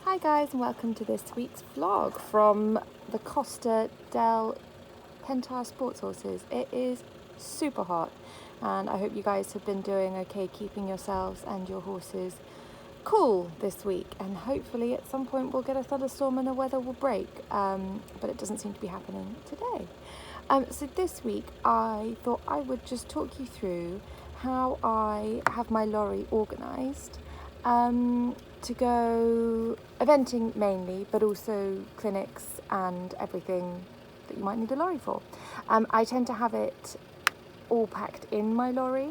Hi guys, and welcome to this week's vlog from the Costa del Pentar Sports Horses. It is super hot and I hope you guys have been doing okay keeping yourselves and your horses cool this week, and hopefully at some point we'll get a thunderstorm and the weather will break, but it doesn't seem to be happening today. So this week I thought I would just talk you through how I have my lorry organised to go eventing mainly, but also clinics and everything that you might need a lorry for. I tend to have it all packed in my lorry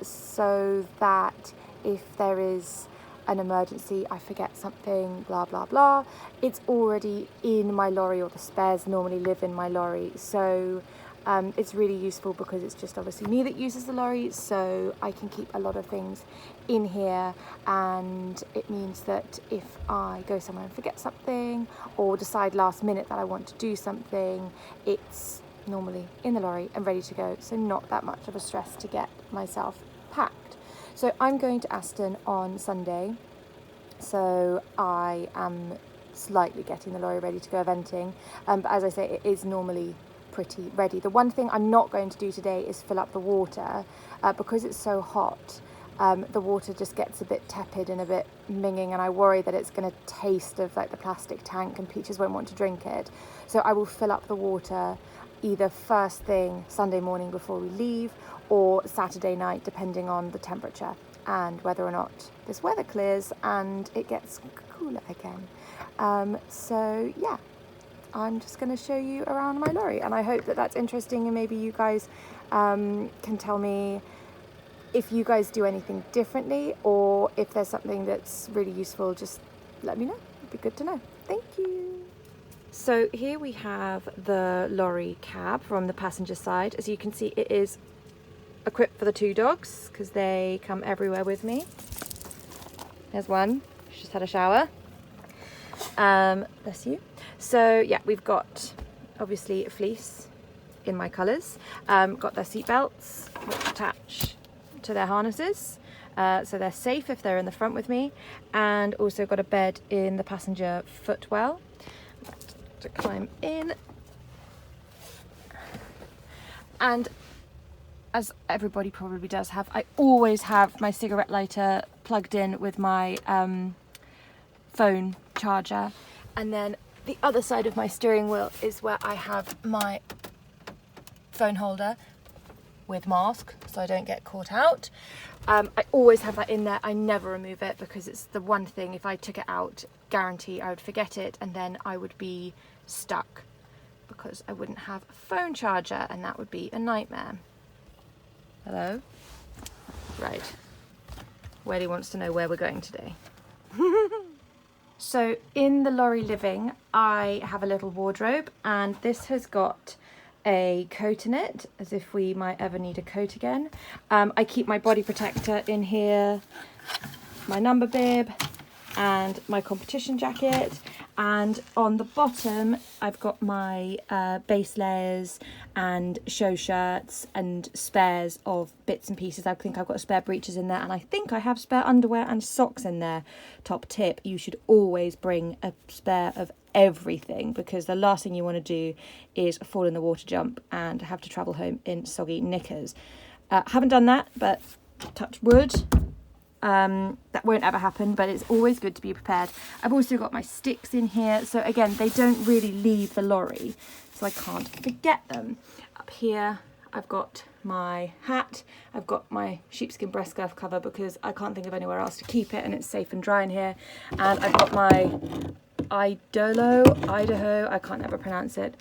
so that if there is an emergency, I forget something, blah blah blah, it's already in my lorry, or the spares normally live in my lorry. So it's really useful because it's just obviously me that uses the lorry, so I can keep a lot of things in here, and it means that if I go somewhere and forget something or decide last minute that I want to do something, it's normally in the lorry and ready to go, so not that much of a stress to get myself packed. So I'm going to Aston on Sunday, so I am slightly getting the lorry ready to go eventing, but as I say, it is normally pretty ready. The one thing I'm not going to do today is fill up the water because it's so hot. The water just gets a bit tepid and a bit minging, and I worry that it's going to taste of like the plastic tank and Peaches won't want to drink it. So I will fill up the water either first thing Sunday morning before we leave, or Saturday night, depending on the temperature and whether or not this weather clears and it gets cooler again. So yeah, I'm just going to show you around my lorry, and I hope that that's interesting, and maybe you guys can tell me if you guys do anything differently, or if there's something that's really useful, just let me know. It'd be good to know. Thank you. So here we have the lorry cab from the passenger side. As you can see, it is equipped for the two dogs because they come everywhere with me. There's one, she just had a shower. Bless you. So yeah, we've got obviously a fleece in my colours, got their seat belts which attach to their harnesses, so they're safe if they're in the front with me, and also got a bed in the passenger footwell to climb in. And as everybody probably does have, I always have my cigarette lighter plugged in with my phone charger, and then the other side of my steering wheel is where I have my phone holder with mask so I don't get caught out. I always have that in there. I never remove it because it's the one thing, if I took it out, guarantee I would forget it and then I would be stuck because I wouldn't have a phone charger, and that would be a nightmare. Hello? Right. Weddy wants to know where we're going today. So in the lorry living, I have a little wardrobe, and this has got a coat in it, as if we might ever need a coat again. I keep my body protector in here, my number bib, and my competition jacket, and on the bottom I've got my base layers and show shirts and spares of bits and pieces. I think I've got spare breeches in there, and I think I have spare underwear and socks in there. Top tip, you should always bring a spare of everything, because the last thing you want to do is fall in the water jump and have to travel home in soggy knickers. Haven't done that, but touch wood, that won't ever happen, but it's always good to be prepared. I've also got my sticks in here, so again, they don't really leave the lorry, so I can't forget them. Up here I've got my hat, I've got my sheepskin breast scarf cover because I can't think of anywhere else to keep it, and it's safe and dry in here, and I've got my Idaho, I can't ever pronounce it,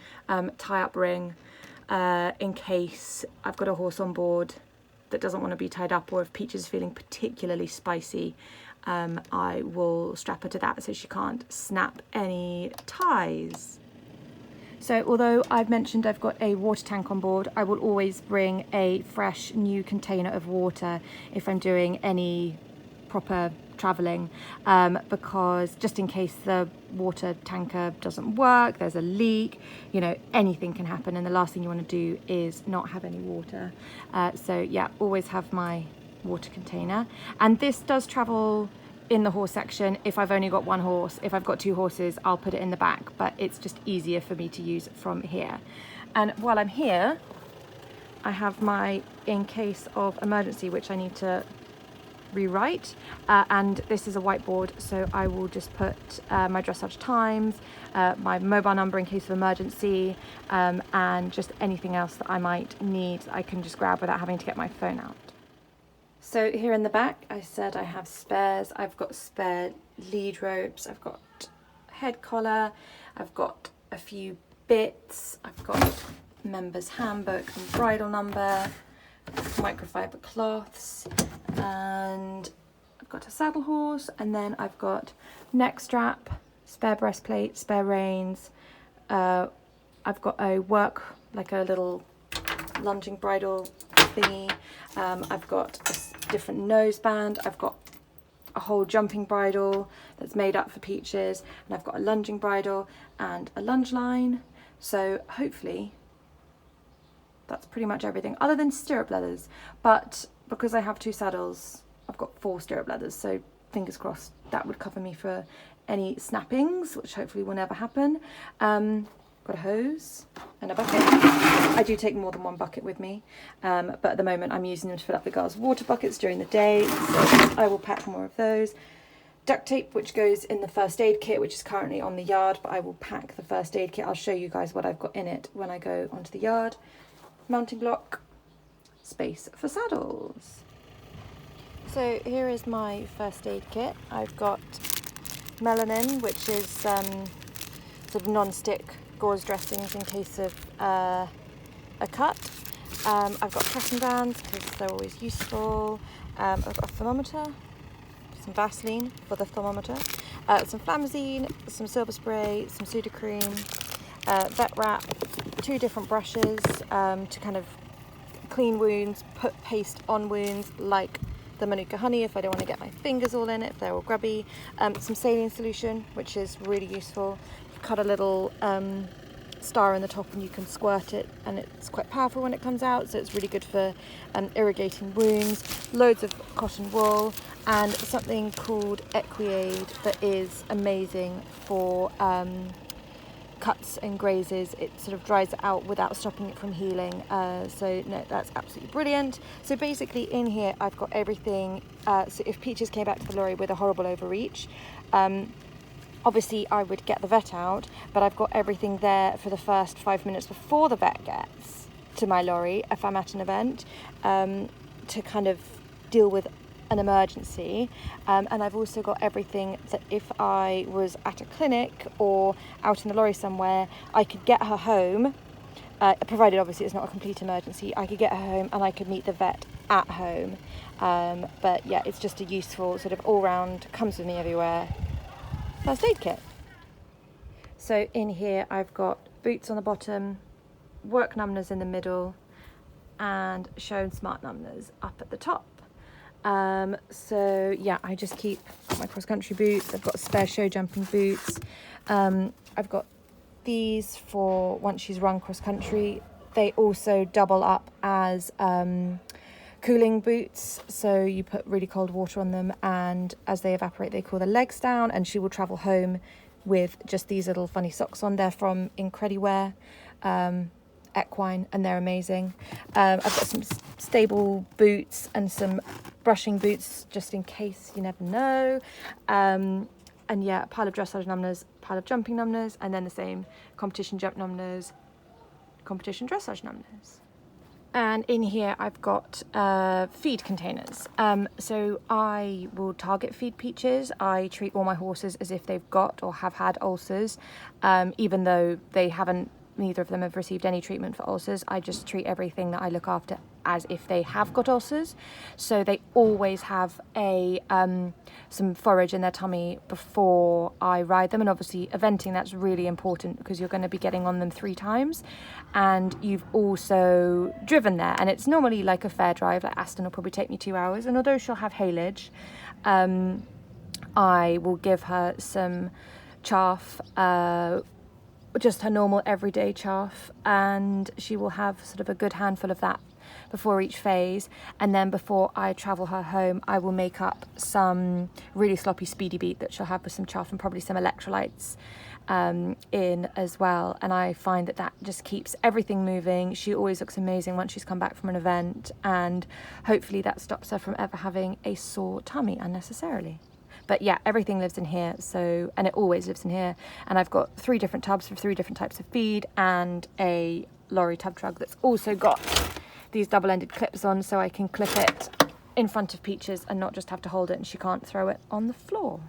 tie-up ring in case I've got a horse on board that doesn't want to be tied up, or if Peach is feeling particularly spicy, I will strap her to that so she can't snap any ties. So although I've mentioned I've got a water tank on board, I will always bring a fresh new container of water if I'm doing any proper travelling, because just in case the water tanker doesn't work, there's a leak, you know, anything can happen, and the last thing you want to do is not have any water. So yeah, always have my water container, and this does travel in the horse section. If I've only got one horse, if I've got two horses, I'll put it in the back, but it's just easier for me to use from here. And while I'm here, I have my in case of emergency, which I need to rewrite, and this is a whiteboard, so I will just put my dressage times, my mobile number in case of emergency, and just anything else that I might need that I can just grab without having to get my phone out. So here in the back, I said I have spares. I've got spare lead ropes, I've got head collar, I've got a few bits, I've got member's handbook and bridle number, microfiber cloths, and I've got a saddle horse, and then I've got neck strap, spare breastplate, spare reins. I've got a like a little lunging bridle thingy. I've got a different noseband. I've got a whole jumping bridle that's made up for Peaches, and I've got a lunging bridle and a lunge line. So hopefully that's pretty much everything other than stirrup leathers, but because I have two saddles, I've got 4 stirrup leathers, so fingers crossed that would cover me for any snappings, which hopefully will never happen. Got a hose and a bucket. I do take more than one bucket with me, but at the moment I'm using them to fill up the girls' water buckets during the day, so I will pack more of those. Duct tape, which goes in the first aid kit, which is currently on the yard, but I will pack the first aid kit. I'll show you guys what I've got in it when I go onto the yard. Mounting block, space for saddles. So here is my first aid kit. I've got melanin, which is sort of non-stick gauze dressings in case of a cut. I've got pressing bands because they're always useful. I've got a thermometer, some Vaseline for the thermometer, some Flamazine, some silver spray, some Sudocrem, vet wrap, 2 different brushes to kind of clean wounds, put paste on wounds like the Manuka honey if I don't want to get my fingers all in it, if they're all grubby, some saline solution, which is really useful. You cut a little star in the top and you can squirt it, and it's quite powerful when it comes out, so it's really good for irrigating wounds. Loads of cotton wool, and something called Equiaid that is amazing for cuts and grazes. It sort of dries it out without stopping it from healing, so no, that's absolutely brilliant. So basically in here I've got everything, so if Peaches came back to the lorry with a horrible overreach, obviously I would get the vet out, but I've got everything there for the first 5 minutes before the vet gets to my lorry if I'm at an event, to kind of deal with an emergency, and I've also got everything that if I was at a clinic or out in the lorry somewhere, I could get her home, provided obviously it's not a complete emergency. I could get her home and I could meet the vet at home, but yeah, it's just a useful sort of all-round, comes with me everywhere first aid kit. So in here I've got boots on the bottom, work numbners in the middle, and show and smart numbners up at the top. So yeah, I just keep my cross-country boots. I've got spare show jumping boots. I've got these for once she's run cross-country. They also double up as cooling boots, so you put really cold water on them, and as they evaporate they cool the legs down, and she will travel home with just these little funny socks on. They're from Incrediwear, equine, and they're amazing. I've got some stable boots and some brushing boots just in case, you never know, and yeah, a pile of dressage numbners, pile of jumping numbners, and then the same competition jump numbners, competition dressage numbners. And in here I've got feed containers. So I will target feed Peaches. I treat all my horses as if they've got or have had ulcers, even though they haven't, neither of them have received any treatment for ulcers. I just treat everything that I look after as if they have got ulcers. So they always have a some forage in their tummy before I ride them, and obviously eventing, that's really important because you're going to be getting on them 3 times, and you've also driven there, and it's normally like a fair drive. Like Aston will probably take me 2 hours, and although she'll have haylage, I will give her some chaff, just her normal everyday chaff, and she will have sort of a good handful of that before each phase, and then before I travel her home I will make up some really sloppy speedy beat that she'll have with some chaff and probably some electrolytes in as well. And I find that that just keeps everything moving. She always looks amazing once she's come back from an event, and hopefully that stops her from ever having a sore tummy unnecessarily. But yeah, everything lives in here, so, and it always lives in here. And I've got 3 different tubs for 3 different types of feed, and a lorry tub truck that's also got these double-ended clips on, so I can clip it in front of Peaches and not just have to hold it and she can't throw it on the floor.